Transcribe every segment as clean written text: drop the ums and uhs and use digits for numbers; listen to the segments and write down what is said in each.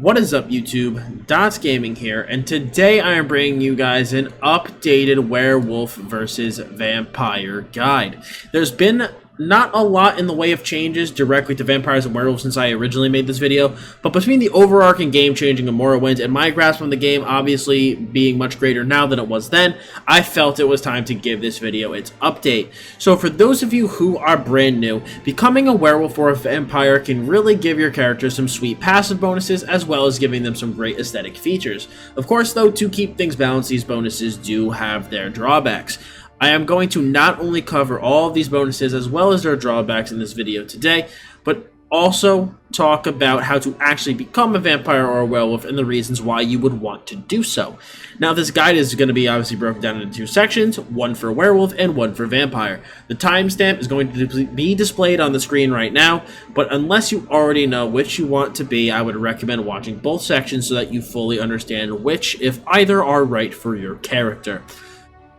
What is up, YouTube? Dottz Gaming here, and today I am bringing you guys an updated werewolf versus vampire guide. There's been not a lot in the way of changes directly to vampires and werewolves since I originally made this video, but between the overarching game changing of Morrowind and my grasp on the game obviously being much greater now than it was then, I felt it was time to give this video its update. So for those of you who are brand new, becoming a werewolf or a vampire can really give your character some sweet passive bonuses as well as giving them some great aesthetic features. Of course though, to keep things balanced, these bonuses do have their drawbacks. I am going to not only cover all of these bonuses as well as their drawbacks in this video today, but also talk about how to actually become a vampire or a werewolf and the reasons why you would want to do so. Now this guide is going to be obviously broken down into two sections, one for werewolf and one for vampire. The timestamp is going to be displayed on the screen right now, but unless you already know which you want to be, I would recommend watching both sections so that you fully understand which, if either, are right for your character.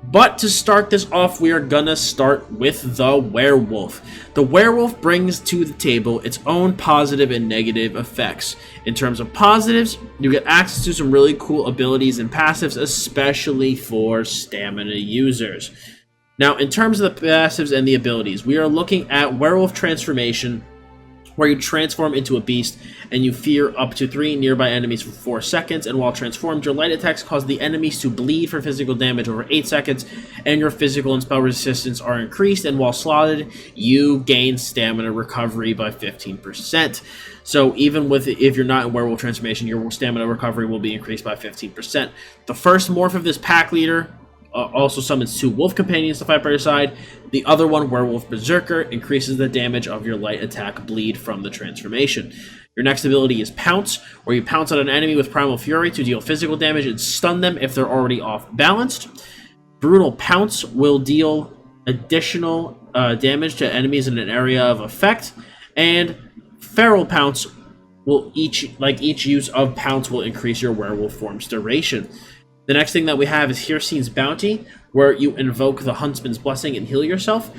But to start this off, we are gonna start with the werewolf. The werewolf brings to the table its own positive and negative effects. In terms of positives, you get access to some really cool abilities and passives, especially for stamina users. Now, in terms of the passives and the abilities, we are looking at werewolf transformation, where you transform into a beast and you fear up to 3 nearby enemies for 4 seconds, and while transformed, your light attacks cause the enemies to bleed for physical damage over 8 seconds, and your physical and spell resistance are increased, and while slotted, you gain stamina recovery by 15%. So even if you're not in werewolf transformation, your stamina recovery will be increased by 15%. The first morph of this pack leader also summons 2 wolf companions to fight by your side. The other one, Werewolf Berserker, increases the damage of your light attack bleed from the transformation. Your next ability is Pounce, where you pounce on an enemy with Primal Fury to deal physical damage and stun them if they're already off-balanced. Brutal Pounce will deal additional damage to enemies in an area of effect, and Feral Pounce will each use of Pounce will increase your werewolf form's duration. The next thing that we have is Hircine's Bounty, where you invoke the Huntsman's Blessing and heal yourself.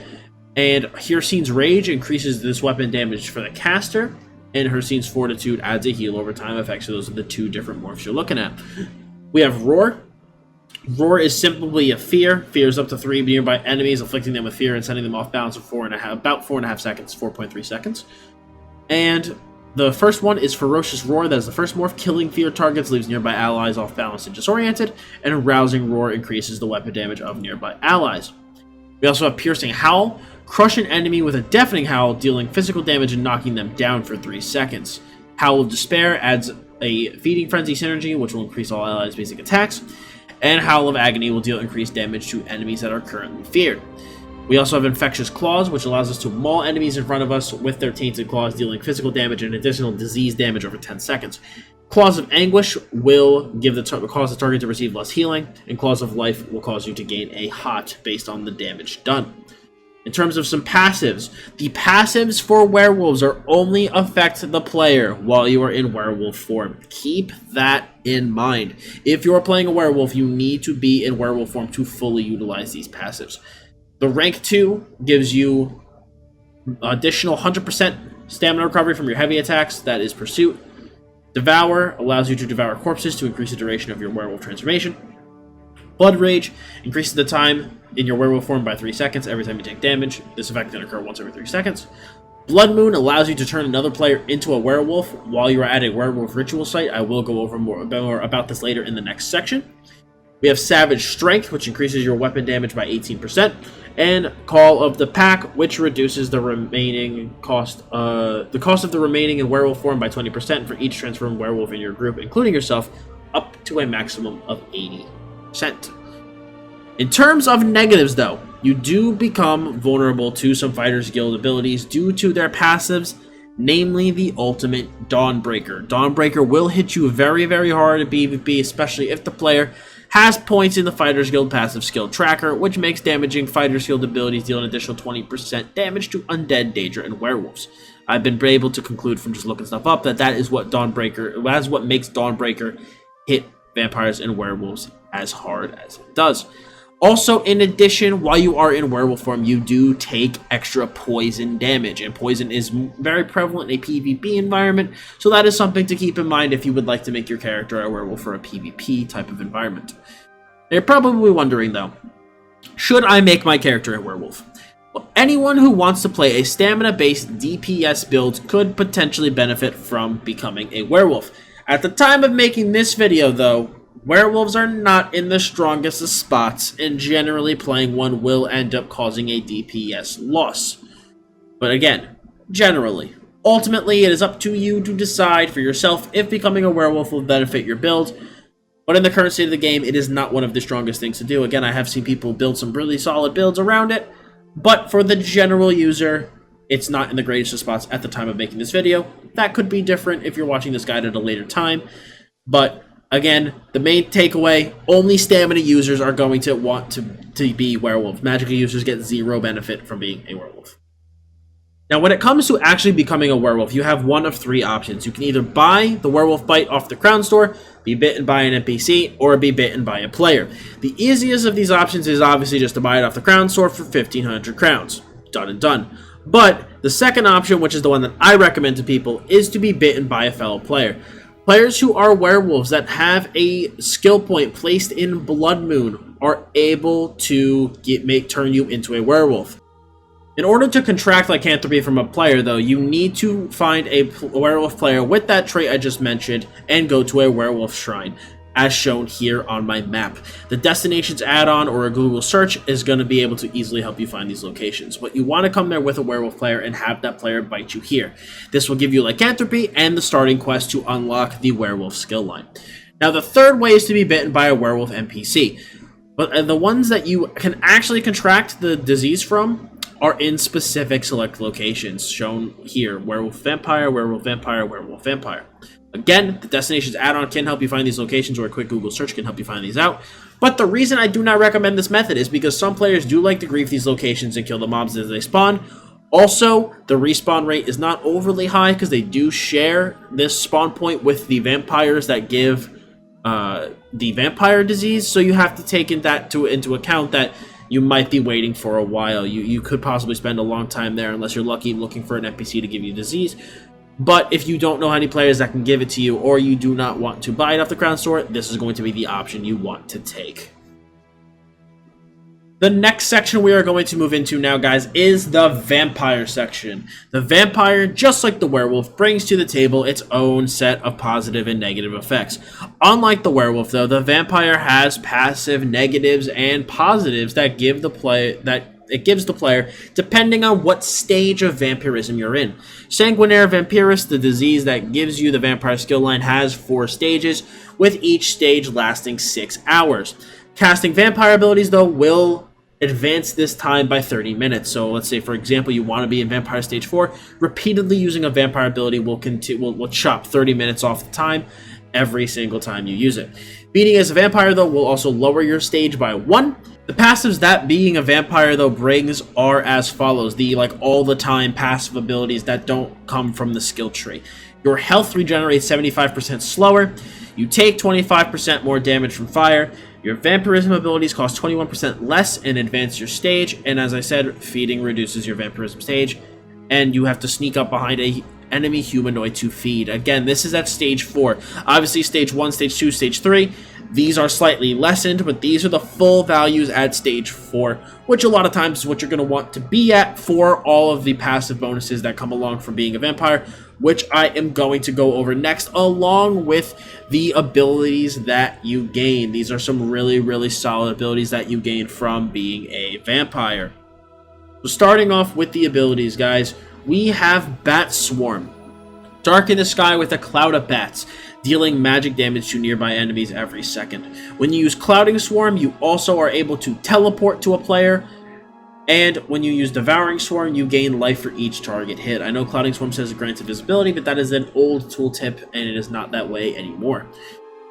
And Hircine's Rage increases this weapon damage for the caster, and Hircine's Fortitude adds a heal over time effect. So those are the 2 different morphs you're looking at. We have Roar. Roar is simply a fear. Fears up to 3 nearby enemies, afflicting them with fear and sending them off balance for about 4.5 seconds, 4.3 seconds. And the first one is Ferocious Roar. That is the first morph. Killing fear targets leaves nearby allies off balance and disoriented, and Rousing Roar increases the weapon damage of nearby allies. We also have Piercing Howl. Crush an enemy with a deafening howl, dealing physical damage and knocking them down for 3 seconds. Howl of Despair adds a Feeding Frenzy synergy, which will increase all allies' basic attacks, and Howl of Agony will deal increased damage to enemies that are currently feared. We also have Infectious Claws, which allows us to maul enemies in front of us with their tainted claws, dealing physical damage and additional disease damage over 10 seconds. Claws of Anguish will cause the target to receive less healing, and Claws of Life will cause you to gain a hot based on the damage done. In terms of some passives, the passives for werewolves are only affect the player while you are in werewolf form. Keep that in mind. If you're playing a werewolf, you need to be in werewolf form to fully utilize these passives. The rank 2 gives you additional 100% stamina recovery from your heavy attacks, that is Pursuit. Devour allows you to devour corpses to increase the duration of your werewolf transformation. Blood Rage increases the time in your werewolf form by 3 seconds every time you take damage. This effect can occur once every 3 seconds. Blood Moon allows you to turn another player into a werewolf while you are at a werewolf ritual site. I will go over more about this later in the next section. We have Savage Strength, which increases your weapon damage by 18%, and Call of the Pack, which reduces the remaining cost of the remaining in werewolf form by 20% for each transformed werewolf in your group, including yourself, up to a maximum of 80%. In terms of negatives, though, you do become vulnerable to some Fighters Guild abilities due to their passives, namely the ultimate Dawnbreaker. Dawnbreaker will hit you very, very hard at PvP, especially if the player has points in the Fighters Guild passive skill tracker, which makes damaging Fighters Guild abilities deal an additional 20% damage to undead, Daedra, and werewolves. I've been able to conclude from just looking stuff up that is what makes Dawnbreaker hit vampires and werewolves as hard as it does. Also, in addition, while you are in werewolf form, you do take extra poison damage, and poison is very prevalent in a PvP environment, so that is something to keep in mind if you would like to make your character a werewolf for a PvP type of environment. You're probably wondering, though, should I make my character a werewolf? Well, anyone who wants to play a stamina-based DPS build could potentially benefit from becoming a werewolf. At the time of making this video, though, werewolves are not in the strongest of spots, and generally playing one will end up causing a DPS loss. But again, generally. Ultimately, it is up to you to decide for yourself if becoming a werewolf will benefit your build, but in the current state of the game, it is not one of the strongest things to do. Again, I have seen people build some really solid builds around it, but for the general user, it's not in the greatest of spots at the time of making this video. That could be different if you're watching this guide at a later time, but again, the main takeaway, only stamina users are going to want to be werewolves. Magical users get zero benefit from being a werewolf. Now, when it comes to actually becoming a werewolf, you have one of three options. You can either buy the werewolf bite off the crown store, be bitten by an NPC, or be bitten by a player. The easiest of these options is obviously just to buy it off the crown store for 1,500 crowns. Done and done. But the second option, which is the one that I recommend to people, is to be bitten by a fellow player. Players who are werewolves that have a skill point placed in Blood Moon are able to turn you into a werewolf. In order to contract lycanthropy from a player, though, you need to find a werewolf player with that trait I just mentioned and go to a werewolf shrine, as shown here on my map. The Destinations add-on or a Google search is going to be able to easily help you find these locations, but you want to come there with a werewolf player and have that player bite you here. This will give you lycanthropy and the starting quest to unlock the werewolf skill line. Now, the third way is to be bitten by a werewolf NPC, but the ones that you can actually contract the disease from are in specific select locations, shown here: werewolf vampire, werewolf vampire, werewolf vampire. Again, the Destinations add-on can help you find these locations, or a quick Google search can help you find these out. But the reason I do not recommend this method is because some players do like to grief these locations and kill the mobs as they spawn. Also, the respawn rate is not overly high because they do share this spawn point with the vampires that give the vampire disease, so you have to take into account that you might be waiting for a while. You could possibly spend a long time there unless you're lucky looking for an NPC to give you disease. But if you don't know any players that can give it to you, or you do not want to buy it off the crown store, this is going to be the option you want to take. The next section we are going to move into now, guys, is the vampire section. The vampire, just like the werewolf, brings to the table its own set of positive and negative effects. Unlike the werewolf, though, the vampire has passive negatives and positives that gives the player depending on what stage of vampirism you're in. Sanguinaire Vampirus, the disease that gives you the vampire skill line, has 4 stages, with each stage lasting 6 hours. Casting vampire abilities, though, will advance this time by 30 minutes. So let's say, for example, you want to be in Vampire Stage 4, repeatedly using a vampire ability will chop 30 minutes off the time every single time you use it. Beating as a vampire, though, will also lower your stage by 1. The passives that being a vampire, though, brings are as follows. The all-the-time passive abilities that don't come from the skill tree. Your health regenerates 75% slower. You take 25% more damage from fire. Your vampirism abilities cost 21% less and advance your stage. And as I said, feeding reduces your vampirism stage. And you have to sneak up behind a enemy humanoid to feed. Again, this is at stage 4. Obviously, stage 1, stage 2, stage 3. These are slightly lessened, but these are the full values at stage 4, which a lot of times is what you're going to want to be at for all of the passive bonuses that come along from being a vampire, which I am going to go over next, along with the abilities that you gain. These are some really, really solid abilities that you gain from being a vampire. So starting off with the abilities, guys, we have Bat Swarm. Darken the sky with a cloud of bats, dealing magic damage to nearby enemies every second. When you use Clouding Swarm, you also are able to teleport to a player, and when you use Devouring Swarm, you gain life for each target hit. I know Clouding Swarm says it grants invisibility, but that is an old tooltip, and it is not that way anymore.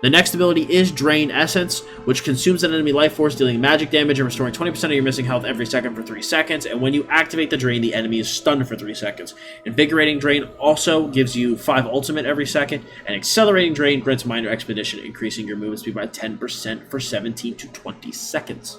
The next ability is Drain Essence, which consumes an enemy life force, dealing magic damage and restoring 20% of your missing health every second for 3 seconds, and when you activate the Drain, the enemy is stunned for 3 seconds. Invigorating Drain also gives you 5 ultimate every second, and Accelerating Drain grants minor expedition, increasing your movement speed by 10% for 17 to 20 seconds.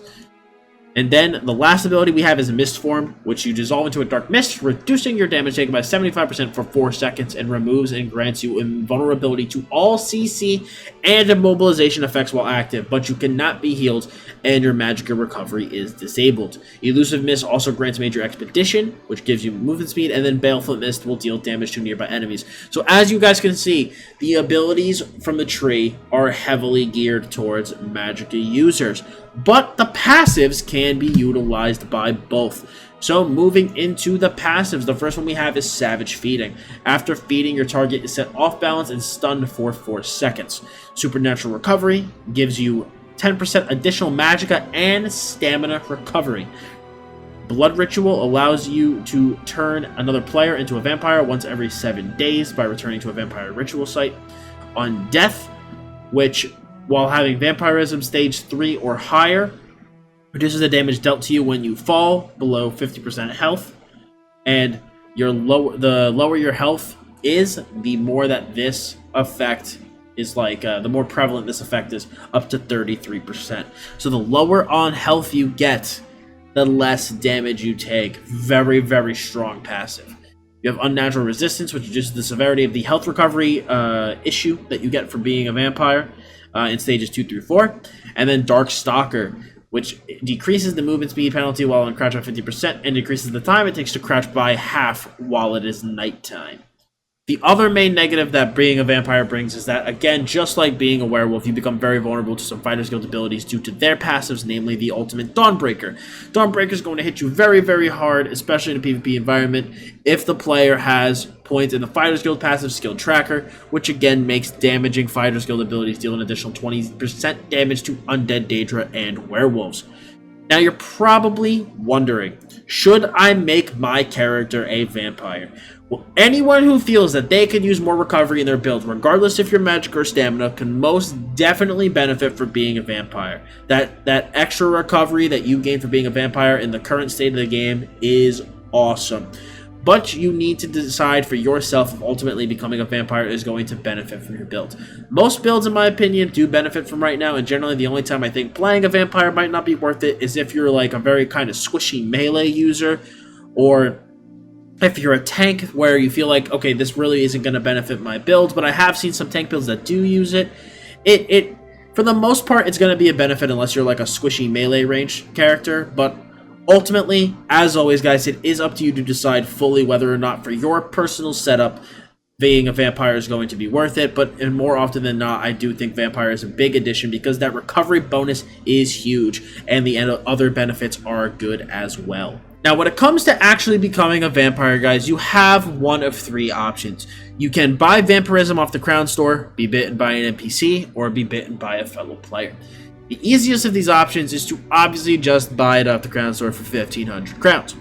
And then the last ability we have is Mist Form, which you dissolve into a dark mist, reducing your damage taken by 75% for 4 seconds, and removes and grants you invulnerability to all CC and immobilization effects while active, but you cannot be healed, and your Magicka recovery is disabled. Elusive Mist also grants Major Expedition, which gives you movement speed, and then Baleful Mist will deal damage to nearby enemies. So as you guys can see, the abilities from the tree are heavily geared towards Magicka users, but the passives can be utilized by both. So moving into the passives, the first one we have is Savage Feeding. After feeding, your target is set off balance and stunned for 4 seconds. Supernatural Recovery gives you 10% additional Magicka and Stamina Recovery. Blood Ritual allows you to turn another player into a vampire once every 7 days by returning to a vampire ritual site. On Death, which, while having Vampirism stage 3 or higher, reduces the damage dealt to you when you fall below 50% health. And the lower your health is, the more that this effect is the more prevalent this effect is, up to 33%. So the lower on health you get, the less damage you take. Very, very strong passive. You have Unnatural Resistance, which reduces the severity of the health recovery issue that you get from being a vampire in stages 2 through 4. And then Dark Stalker, which decreases the movement speed penalty while on crouch by 50% and decreases the time it takes to crouch by half while it is nighttime. The other main negative that being a vampire brings is that, again, just like being a werewolf, you become very vulnerable to some Fighters Guild abilities due to their passives, namely the ultimate Dawnbreaker. Dawnbreaker is going to hit you very, very hard, especially in a PvP environment, if the player has points in the Fighters Guild passive skill tracker, which again makes damaging Fighters Guild abilities deal an additional 20% damage to Undead, Daedra, and Werewolves. Now you're probably wondering, should I make my character a vampire? Well, anyone who feels that they can use more recovery in their build, regardless if you're magic or stamina, can most definitely benefit from being a vampire. That extra recovery that you gain for being a vampire in the current state of the game is awesome. But you need to decide for yourself if ultimately becoming a vampire is going to benefit from your build. Most builds, in my opinion, do benefit from right now, and generally the only time I think playing a vampire might not be worth it is if you're like a very kind of squishy melee user, or if you're a tank where you feel like, okay, this really isn't going to benefit my build, but I have seen some tank builds that do use it. It for the most part, it's going to be a benefit unless you're like a squishy melee range character, but ultimately, as always, guys, it is up to you to decide fully whether or not for your personal setup, being a vampire is going to be worth it. But more often than not, I do think vampire is a big addition because that recovery bonus is huge, and the other benefits are good as well. Now, when it comes to actually becoming a vampire, guys, you have one of 3 options. You can buy vampirism off the Crown Store, be bitten by an NPC, or be bitten by a fellow player. The easiest of these options is to obviously just buy it off the Crown Store for 1,500 crowns.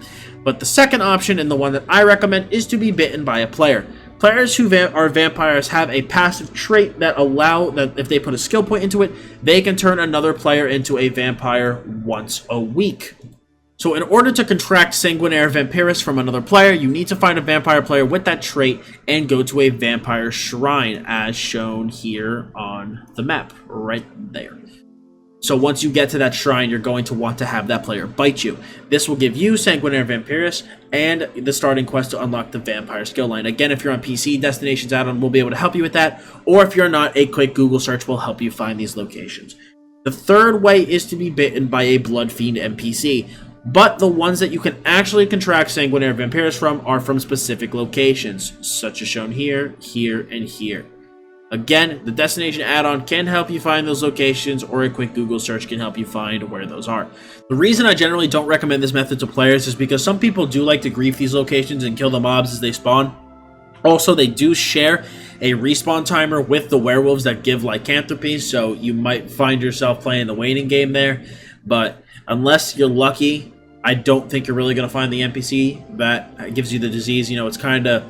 But the second option, and the one that I recommend, is to be bitten by a player. Players who are vampires have a passive trait that allow that if they put a skill point into it, they can turn another player into a vampire once a week. So in order to contract Sanguinaire Vampiris from another player, you need to find a vampire player with that trait and go to a vampire shrine, as shown here on the map, right there. So once you get to that shrine, you're going to want to have that player bite you. This will give you Sanguinaire Vampiris and the starting quest to unlock the vampire skill line. Again, if you're on PC, Destinations add-on will be able to help you with that, or if you're not, a quick Google search will help you find these locations. The third way is to be bitten by a Blood Fiend NPC. But the ones that you can actually contract Sanguinaire Vampiris from are from specific locations, such as shown here, here, and here. Again, the Destination add-on can help you find those locations, or a quick Google search can help you find where those are. The reason I generally don't recommend this method to players is because some people do like to grief these locations and kill the mobs as they spawn. Also, they do share a respawn timer with the werewolves that give lycanthropy, so you might find yourself playing the waiting game there. But unless you're lucky, I don't think you're really going to find the NPC that gives you the disease. You know, it's kind of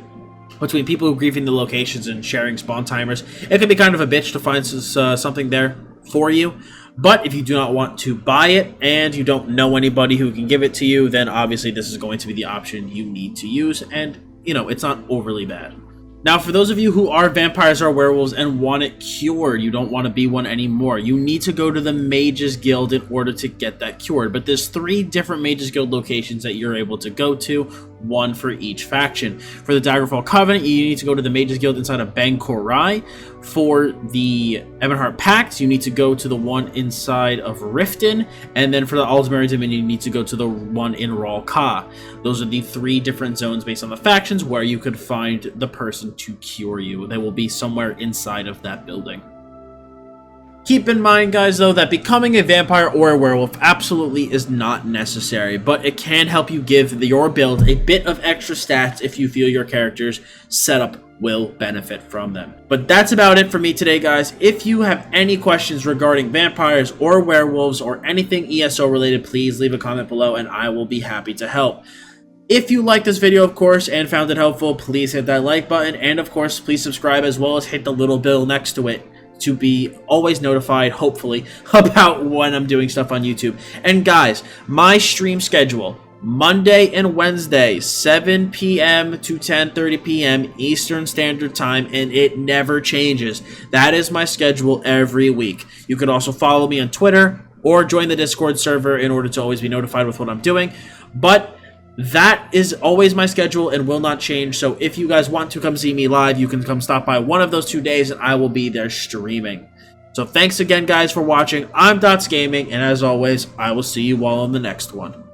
between people who griefing the locations and sharing spawn timers. It can be kind of a bitch to find something there for you. But if you do not want to buy it and you don't know anybody who can give it to you, then obviously this is going to be the option you need to use. And, you know, it's not overly bad. Now, for those of you who are vampires or werewolves and want it cured, you don't want to be one anymore, you need to go to the Mages Guild in order to get that cured. But there's 3 different Mages Guild locations that you're able to go to, 1 for each faction. For the Daggerfall Covenant, you need to go to the Mages Guild inside of Ben Korai. For the Ebonheart Pact, you need to go to the one inside of Riften. And then for the Aldmeri Dominion, you need to go to the one in Ral Ka. Those are the 3 different zones based on the factions where you could find the person to cure you. They will be somewhere inside of that building. Keep in mind, guys, though, that becoming a vampire or a werewolf absolutely is not necessary, but it can help you give your build a bit of extra stats if you feel your character's setup will benefit from them. But that's about it for me today, guys. If you have any questions regarding vampires or werewolves or anything ESO related, please leave a comment below and I will be happy to help. If you liked this video, of course, and found it helpful, please hit that like button, and of course, please subscribe as well as hit the little bell next to it to be always notified, hopefully, about when I'm doing stuff on YouTube. And guys, my stream schedule, Monday and Wednesday, 7 p.m. to 10:30 p.m. Eastern Standard Time, and it never changes. That is my schedule every week. You can also follow me on Twitter or join the Discord server in order to always be notified with what I'm doing. But that is always my schedule and will not change. So if you guys want to come see me live, you can come stop by one of those 2 days and I will be there streaming. So thanks again, guys, for watching. I'm Dottz Gaming, and as always, I will see you all in the next one.